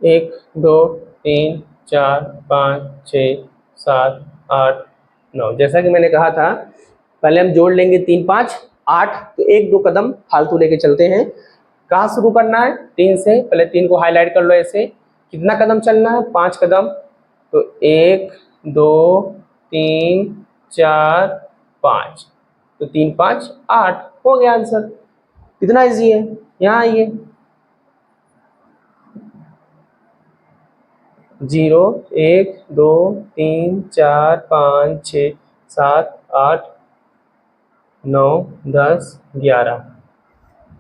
एक 2 3 4 5 6 7 8 9, जैसा कि मैंने कहा था पहले हम जोड़ लेंगे 3 5 8, तो 1-2 कदम फालतू लेके चलते हैं। कहाँ शुरू करना है, 3 से। पहले 3 को हाईलाइट कर लो ऐसे, कितना कदम चलना है, 5 कदम। तो 1 2 3 4 5, तो 3 5 8 हो गया आंसर। कितना इजी है, यहाँ आइए। 0 1 2 3 4 5 6 7 8 9 10 11,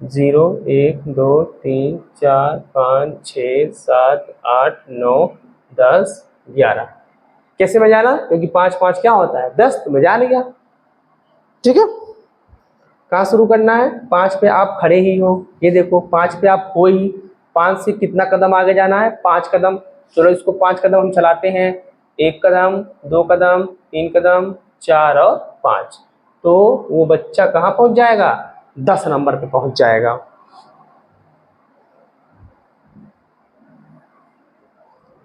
0 1 2 3 4 5 6 7 8 9 10 11। कैसे बजाना, क्योंकि 5 5 क्या होता है, 10, तो बजा लिया। ठीक है, कहाँ शुरू करना है, 5 पे आप खड़े ही हो, ये देखो 5 पे आप हो ही, 5 से कितना कदम आगे जाना है, 5 कदम। चलो इसको 5 कदम हम चलाते हैं, 1 कदम, 2 कदम, 3 कदम, 4 और 5। तो वो बच्चा कहाँ पहुंच जाएगा, 10 नंबर पे पहुंच जाएगा।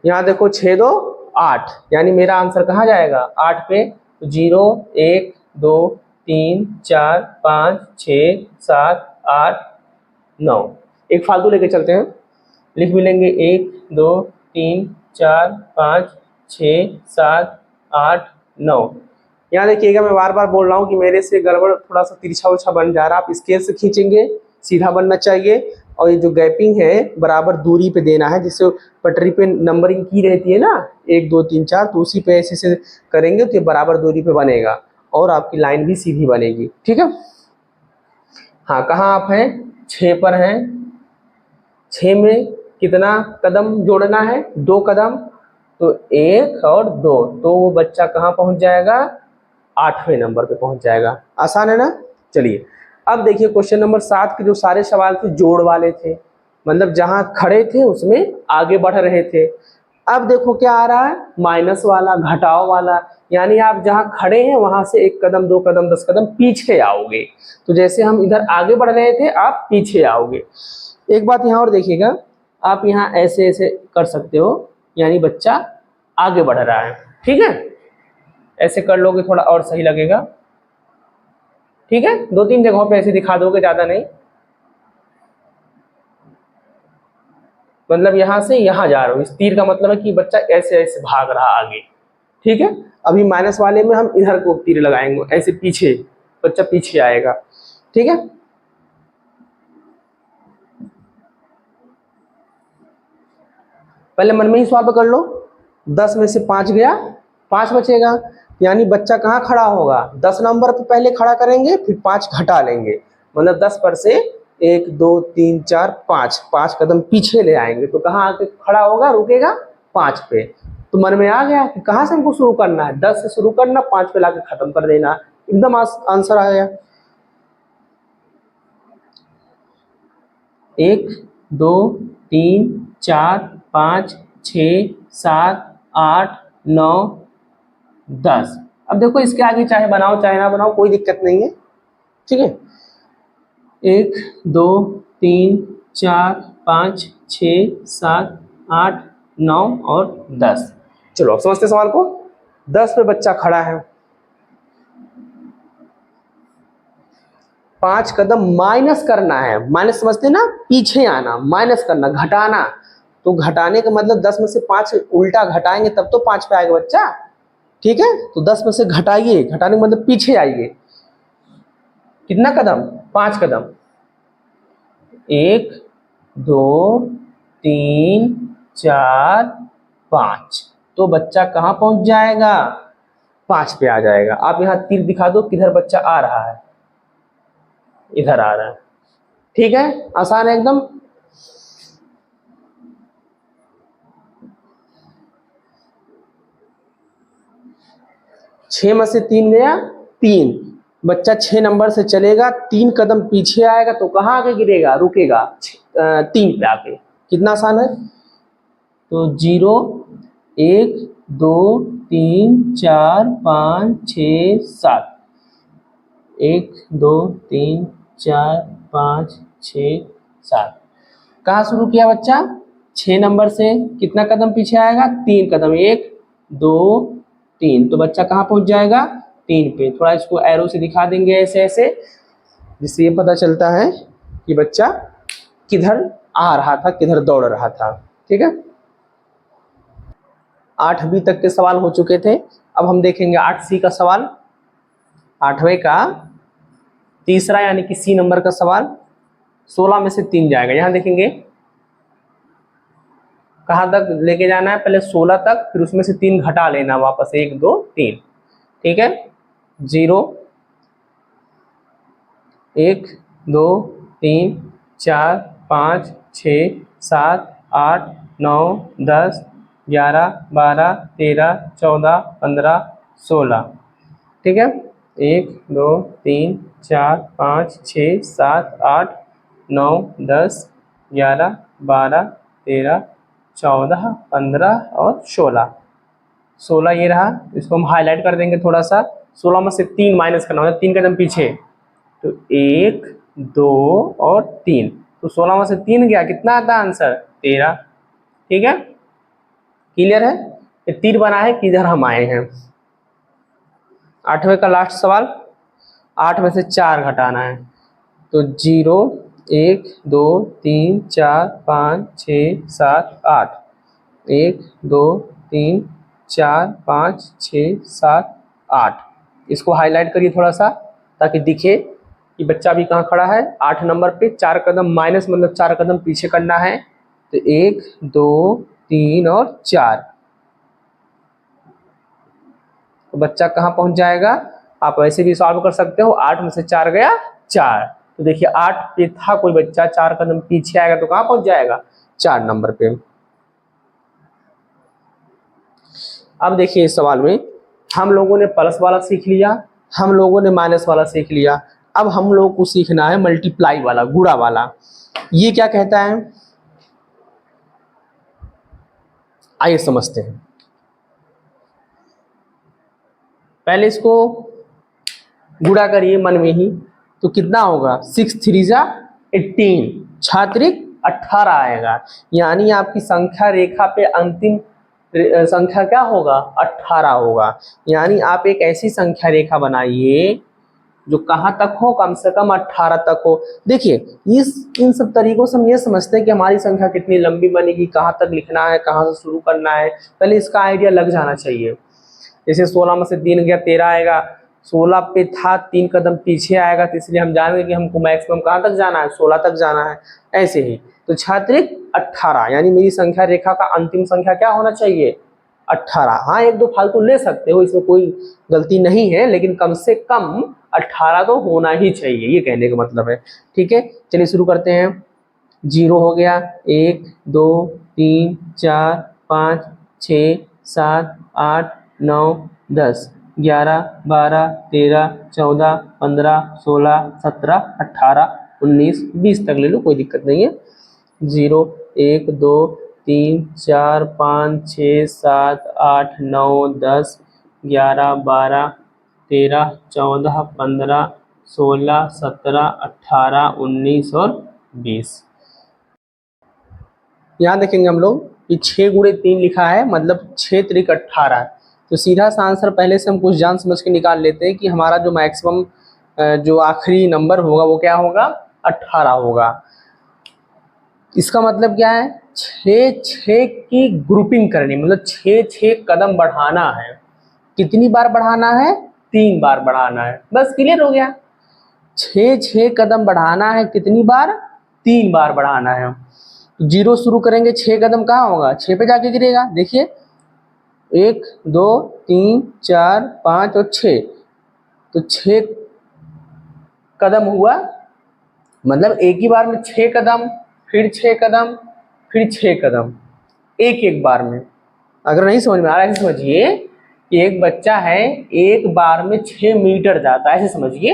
यहाँ देखो 6 2 8, यानी मेरा आंसर कहाँ जाएगा, 8 पे। 0 1 2 3 4 5 6 7 8 9, एक फालतू लेके चलते हैं, लिख भी लेंगे 1 2 3 4 5 6 7 8 9। यहाँ देखिएगा मैं बार बार बोल रहा हूँ कि मेरे से गड़बड़ थोड़ा सा तिरछा उछा बन जा रहा है, आप स्केल से खींचेंगे, सीधा बनना चाहिए। और ये जो गैपिंग है बराबर दूरी पे देना है, जिससे पटरी पे नंबरिंग की रहती है ना 1 2 3 4, तो उसी पे ऐसे से करेंगे तो ये बराबर दूरी पे बनेगा और आपकी लाइन भी सीधी बनेगी। ठीक है, हाँ कहाँ आप हैं, 6 पर हैं। 6 में कितना कदम जोड़ना है, 2 कदम, तो 1 और 2, तो वो बच्चा कहाँ पहुंच जाएगा, 8वें नंबर पे पहुंच जाएगा। आसान है ना। चलिए अब देखिए क्वेश्चन नंबर 7 के जो सारे सवाल थे जोड़ वाले थे, मतलब जहां खड़े थे उसमें आगे बढ़ रहे थे। अब देखो क्या आ रहा है, माइनस वाला, घटाव वाला, यानी आप जहां खड़े हैं वहां से 1 कदम 2 कदम 10 कदम पीछे आओगे। तो जैसे हम इधर आगे बढ़ रहे थे आप पीछे आओगे। एक बात यहाँ और देखिएगा, आप यहाँ ऐसे ऐसे कर सकते हो, यानी बच्चा आगे बढ़ रहा है। ठीक है, ऐसे कर लोगे थोड़ा और सही लगेगा। ठीक है, 2-3 जगहों पे ऐसे दिखा दोगे, ज्यादा नहीं। मतलब यहाँ से यहाँ जा रहा हूँ, इस तीर का मतलब है कि बच्चा ऐसे ऐसे भाग रहा आगे। ठीक है, अभी माइनस वाले में हम इधर को तीर लगाएंगे, ऐसे पीछे, बच्चा पीछे आएगा। ठीक है, पहले मन में ही सवाल कर लो, 10 में से 5 गया, 5 बचेगा, यानी बच्चा कहाँ खड़ा होगा, 10 नंबर पे पहले खड़ा करेंगे, फिर 5 घटा लेंगे, मतलब 10 पर से 1 2 3 4 5, 5 कदम पीछे ले आएंगे, तो कहाँ आके खड़ा होगा, रुकेगा 5 पे। तो मन में आ गया कि कहाँ से हमको शुरू करना है, 10 से शुरू करना, 5 पे लाके खत्म कर देना, एकदम आंसर आ गया। 1 2 3 4 5 6 7 8 9 10। अब देखो इसके आगे चाहे बनाओ चाहे ना बनाओ, कोई दिक्कत नहीं है। ठीक है, 1 2 3 4 5 6 7 8 9 और 10। चलो अब समझते सवाल को। 10 पे बच्चा खड़ा है, 5 कदम माइनस करना है, माइनस समझते ना, पीछे आना, माइनस करना, घटाना। तो घटाने का मतलब 10 में से 5 उल्टा घटाएंगे तब तो 5 पे आएगा बच्चा। ठीक है, तो 10 में से घटाइए, घटाने का मतलब पीछे आइए, कितना कदम, 5 कदम, 1 2 3 4 5, तो बच्चा कहाँ पहुंच जाएगा, 5 पे आ जाएगा। आप यहाँ तीर दिखा दो किधर बच्चा आ रहा है, इधर आ रहा है। ठीक है, आसान है एकदम। छह में से 3 गया, 3, बच्चा 6 नंबर से चलेगा, 3 कदम पीछे आएगा, तो कहाँ आके गिरेगा, रुकेगा 3 पे आके। कितना आसान है। तो 0 1 2 3 4 5 6 7, 1 2 3 4 5 6 7, कहाँ शुरू किया बच्चा, 6 नंबर से, कितना कदम पीछे आएगा, 3 कदम, 1 2 3, तो बच्चा कहाँ पहुंच जाएगा, 3 पे। थोड़ा इसको एरो से दिखा देंगे ऐसे ऐसे, जिससे ये पता चलता है कि बच्चा किधर आ रहा था, किधर दौड़ रहा था। ठीक है, 8वीं तक के सवाल हो चुके थे। अब हम देखेंगे 8C का सवाल, 8वें का तीसरा यानी कि C नंबर का सवाल। 16 में से 3 जाएगा, यहां देखेंगे कहाँ तक लेके जाना है, पहले 16 तक, फिर उसमें से 3 घटा लेना वापस, 1 2 3। ठीक है, 0 1 2 3 4 5 6 7 8 9 10 11 12 13 14 15 16। ठीक है, 1 2 3 4 5 6 7 8 9 10 11 12 13 14 15 और 16। 16 ये रहा, इसको हम हाईलाइट कर देंगे थोड़ा सा। 16 में से 3 माइनस करना होगा, 3 कदम पीछे, तो 1 2 और 3, तो 16 में से 3 गया, कितना आता है आंसर? 13। ठीक है, क्लियर है? ये तीर बना है कि इधर हम आए हैं। 8वें का लास्ट सवाल, 8 में से 4 घटाना है, तो 0 1 2 3 4 5 6 7 8, 1 2 3 4 5 6 7 8। इसको हाईलाइट करिए थोड़ा सा ताकि दिखे कि बच्चा भी कहाँ खड़ा है। 8 नंबर पे 4 कदम माइनस, मतलब 4 कदम पीछे करना है, तो 1 2 3 और 4, तो बच्चा कहाँ पहुंच जाएगा? आप वैसे भी सॉल्व कर सकते हो। 8 में से 4 गया 4, तो देखिए 8 पे था कोई बच्चा, 4 कदम पीछे आएगा तो कहाँ पहुंच जाएगा? 4 नंबर पे। अब देखिए इस सवाल में हम लोगों ने प्लस वाला सीख लिया, हम लोगों ने माइनस वाला सीख लिया, अब हम लोग को सीखना है मल्टीप्लाई वाला, गुणा वाला। ये क्या कहता है, आइए समझते हैं। पहले इसको गुणा करिए मन में ही, तो कितना होगा? 6 3 जा 18, छात्रिक 18 आएगा। यानी आपकी संख्या रेखा पे अंतिम संख्या क्या होगा? 18 होगा। यानी आप एक ऐसी संख्या रेखा बनाइए जो कहाँ तक हो? कम से कम 18 तक हो। देखिए इन सब तरीकों से हम ये समझते हैं कि हमारी संख्या कितनी लंबी बनेगी, कहाँ तक लिखना है, कहाँ से शुरू करना है, पहले इसका आइडिया लग जाना चाहिए। जैसे 16 में से 3 गया 13 आएगा, 16 पे था 3 कदम पीछे आएगा, तो इसलिए हम जानेंगे कि हमको मैक्सिमम कहाँ तक जाना है? 16 तक जाना है। ऐसे ही तो छात्रिक 18, यानी मेरी संख्या रेखा का अंतिम संख्या क्या होना चाहिए? 18। हाँ, 1 2 फालतू ले सकते हो, इसमें कोई गलती नहीं है, लेकिन कम से कम 18 तो होना ही चाहिए, ये कहने का मतलब है। ठीक है, चलिए शुरू करते हैं। 0 हो गया, 1 2 3 4 5 6 7 8 9 10 11 12 13 14 15 16 17 18 19 20 तक ले लो, कोई दिक्कत नहीं है। 0 1 2 3 4 5 6 7 8 9 10 11 12 13 14 15 16 17 18 19 और 20। यहाँ देखेंगे हम लोग कि 6 गुणे 3 लिखा है, मतलब 6 त्रिक 18। तो सीधा सा आंसर पहले से हम कुछ जान समझ के निकाल लेते हैं कि हमारा जो मैक्सिमम जो आखिरी नंबर होगा वो क्या होगा? 18 होगा। इसका मतलब क्या है? 6 6 की ग्रुपिंग करनी, मतलब 6 6 कदम बढ़ाना है। कितनी बार बढ़ाना है? 3 बार बढ़ाना है। बस क्लियर हो गया। 6 6 कदम बढ़ाना है, कितनी बार? 3 बार बढ़ाना है। 0 शुरू करेंगे, 6 कदम कहाँ होगा? 6 पे जाके गिरेगा। देखिए 1 2 3 4 5 और 6, तो 6 कदम हुआ, मतलब एक ही बार में 6 कदम, फिर 6 कदम, फिर 6 कदम, एक बार में। अगर नहीं समझ में आ रहा है ऐसे समझिए कि एक बच्चा है, एक बार में 6 मीटर जाता है, ऐसे समझिए।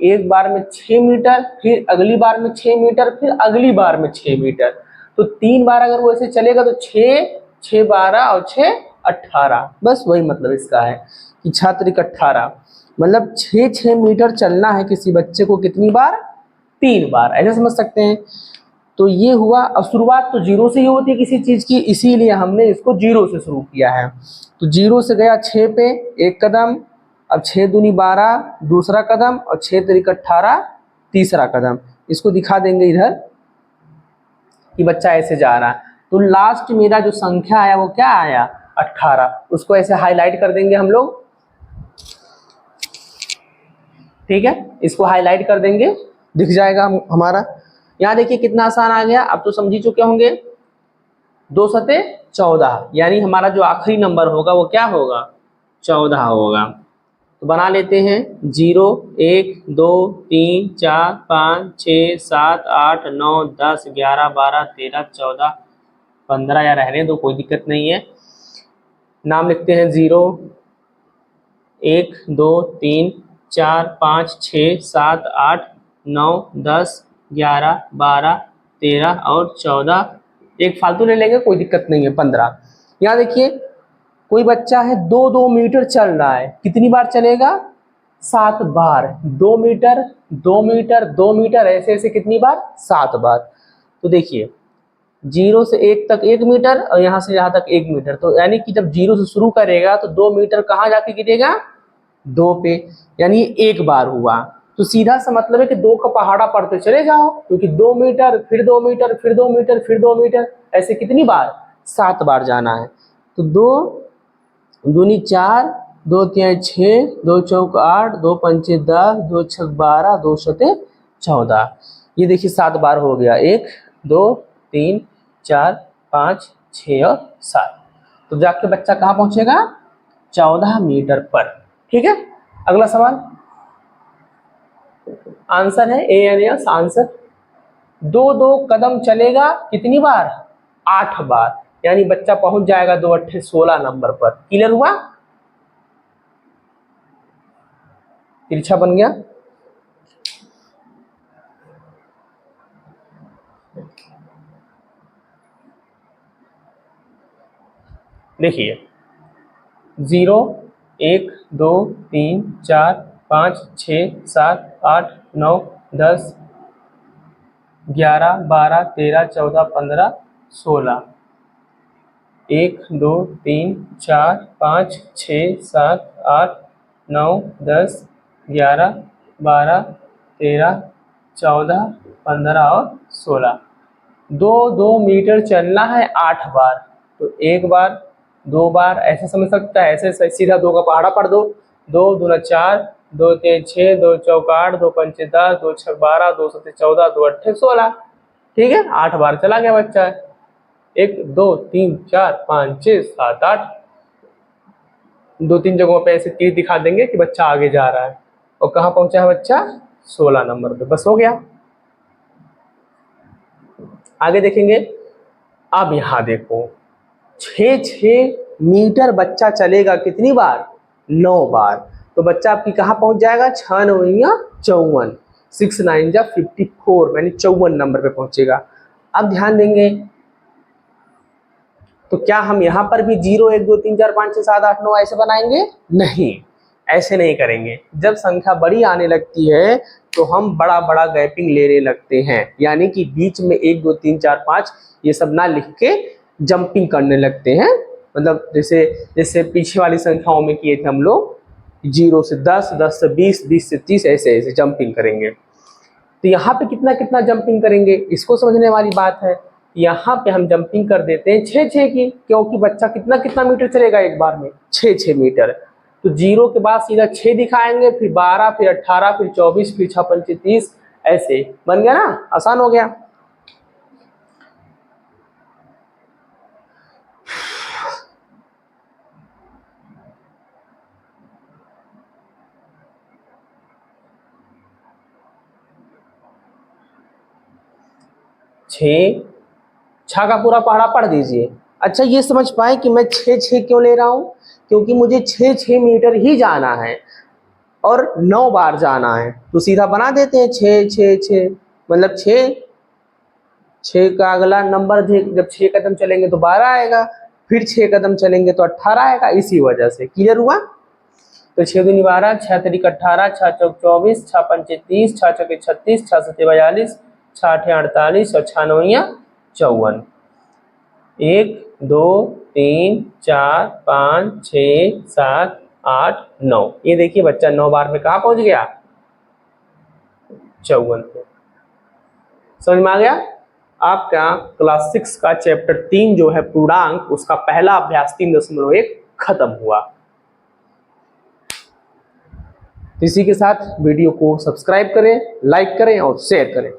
एक बार में 6 मीटर, फिर अगली बार में 6 मीटर, फिर अगली बार में 6 मीटर, तो 3 बार अगर वो ऐसे चलेगा तो 6 6 12 और 6 18। बस वही मतलब इसका है कि छात्रिक 18, मतलब 6 6 मीटर चलना है किसी बच्चे को, कितनी बार? 3 बार, ऐसे समझ सकते हैं। तो ये हुआ। अब शुरुआत तो 0 से ही होती है किसी चीज़ की, इसीलिए हमने इसको 0 से शुरू किया है। तो 0 से गया 6 पे 1 कदम, अब 6 दूनी 12 दूसरा कदम, और 6 त्रिक 18 तीसरा कदम। इसको दिखा देंगे इधर कि बच्चा ऐसे जा रहा है। तो लास्ट मेरा जो संख्या आया वो क्या आया? 18। उसको ऐसे हाईलाइट कर देंगे हम लोग। ठीक है, इसको हाईलाइट कर देंगे, दिख जाएगा हमारा। यहाँ देखिए कितना आसान आ गया, अब तो समझ ही चुके होंगे। 2 सते 14, यानी हमारा जो आखिरी नंबर होगा वो क्या होगा? 14 होगा। तो बना लेते हैं। 0 1 2 3 4 5 6 7 8 9 10 11 12 13 14 15, या रहने दो, कोई दिक्कत नहीं है। नाम लिखते हैं। 0 1 2 3 4 5 6 7 8 9 10 11 12 13 और 14 एक फालतू ले लेंगे, कोई दिक्कत नहीं है। 15। यहाँ देखिए कोई बच्चा है 2 मीटर चल रहा है, कितनी बार चलेगा? 7 बार। 2 मीटर 2 मीटर 2 मीटर ऐसे ऐसे कितनी बार? 7 बार। तो देखिए 0 से 1 तक 1 मीटर और यहाँ से यहाँ तक 1 मीटर, तो यानी कि जब 0 से शुरू करेगा तो 2 मीटर कहाँ जाके गिरेगा? 2 पे, यानी 1 बार हुआ। तो सीधा सा मतलब है कि 2 का पहाड़ा पढ़ते चले जाओ, क्योंकि 2 मीटर फिर 2 मीटर फिर 2 मीटर फिर 2 मीटर ऐसे कितनी बार? 7 बार जाना है। तो 2 दूनी 4, 2 तिहाई 6, 2 चौक 8, 2 पंचे 10, 2 छक 12, 2 सते 14। ये देखिए 7 बार हो गया। 1 2 3 4 5 6 और 7। तो जाके बच्चा कहाँ पहुंचेगा? 14 मीटर पर। ठीक है, अगला सवाल। आंसर है ए एन एस आंसर। 2 कदम चलेगा कितनी बार? 8 बार, यानी बच्चा पहुंच जाएगा 2 8 16 नंबर पर। क्लियर हुआ? तिरछा बन गया। देखिए 0 1 2 3 4 5 6 7 8 9 10 11 12 13 14 15 16। 1 2 3 4 5 6 7 8 9 10 11 12 13 14 15 और 16। 2 मीटर चलना है 8 बार, तो 1 बार 2 बार ऐसे समझ सकता है। ऐसे सीधा 2 का पहाड़ा पढ़ दो। 2 दूना 4, 2 तिहाई 6, 2 चौक 8, 2 पंचे 10, 2 छक 12, 2 सते 14, 2 अट्ठे 16। ठीक है, 8 बार चला गया बच्चा। 1 2 3 4 5 6 7 8। 2-3 जगहों पे ऐसे तीर दिखा देंगे कि बच्चा आगे जा रहा है। और कहाँ पहुंचा है बच्चा? 16 नंबर पे। बस हो गया। आगे देखेंगे। अब यहाँ देखो 6 मीटर बच्चा चलेगा कितनी बार? 9 बार। तो बच्चा आपकी कहाँ पहुंच जाएगा? 6 9 54, 6 9 54, यानी 54 नंबर पे पहुंचेगा। अब ध्यान देंगे तो क्या हम यहाँ पर भी 0 1 2 3 4 5 6 7 8 9 ऐसे बनाएंगे? नहीं, ऐसे नहीं करेंगे। जब संख्या बड़ी आने लगती है तो हम बड़ा बड़ा गैपिंग लेने लगते हैं, यानी कि बीच में 1 2 3 4 5 ये सब ना लिख के जंपिंग करने लगते हैं। मतलब जैसे जैसे पीछे वाली संख्याओं में किए थे हम लोग, 0 से 10, 10 से 20, 20 से 30 ऐसे ऐसे जंपिंग करेंगे। तो यहाँ पे कितना कितना जंपिंग करेंगे, इसको समझने वाली बात है। यहाँ पे हम जंपिंग कर देते हैं 6 की, क्योंकि बच्चा कितना कितना मीटर चलेगा एक बार में? 6 मीटर। तो 0 के बाद सीधा 6 दिखाएंगे, फिर 12, फिर 18, फिर 24, फिर 6 पंचे 30, ऐसे बन गया ना? आसान हो गया। छः का पूरा पहाड़ा पढ़ दीजिए। अच्छा, ये समझ पाए कि मैं 6 क्यों ले रहा हूँ? क्योंकि मुझे 6 मीटर ही जाना है और 9 बार जाना है। तो सीधा बना देते हैं 6 मतलब 6 का अगला नंबर जब 6 कदम चलेंगे तो 12 आएगा, फिर 6 कदम चलेंगे तो 18 आएगा। इसी वजह से। क्लियर हुआ? तो 6 दूनी 12, 6 तिरिक 18, 6 चौक 24, 6 पंचे 30, 6 चौके 36, 6 सते 42, 6 आठे 48 और 6 नौइया 54। 1 2 3 4 5 6 7 8 9। ये देखिए बच्चा 9 बार में कहाँ पहुंच गया? 54 पे। समझ में आ गया? आपका क्लास 6 का चैप्टर 3 जो है पूर्णांक, उसका पहला अभ्यास 3.1 खत्म हुआ। इसी के साथ वीडियो को सब्सक्राइब करें, लाइक करें और शेयर करें।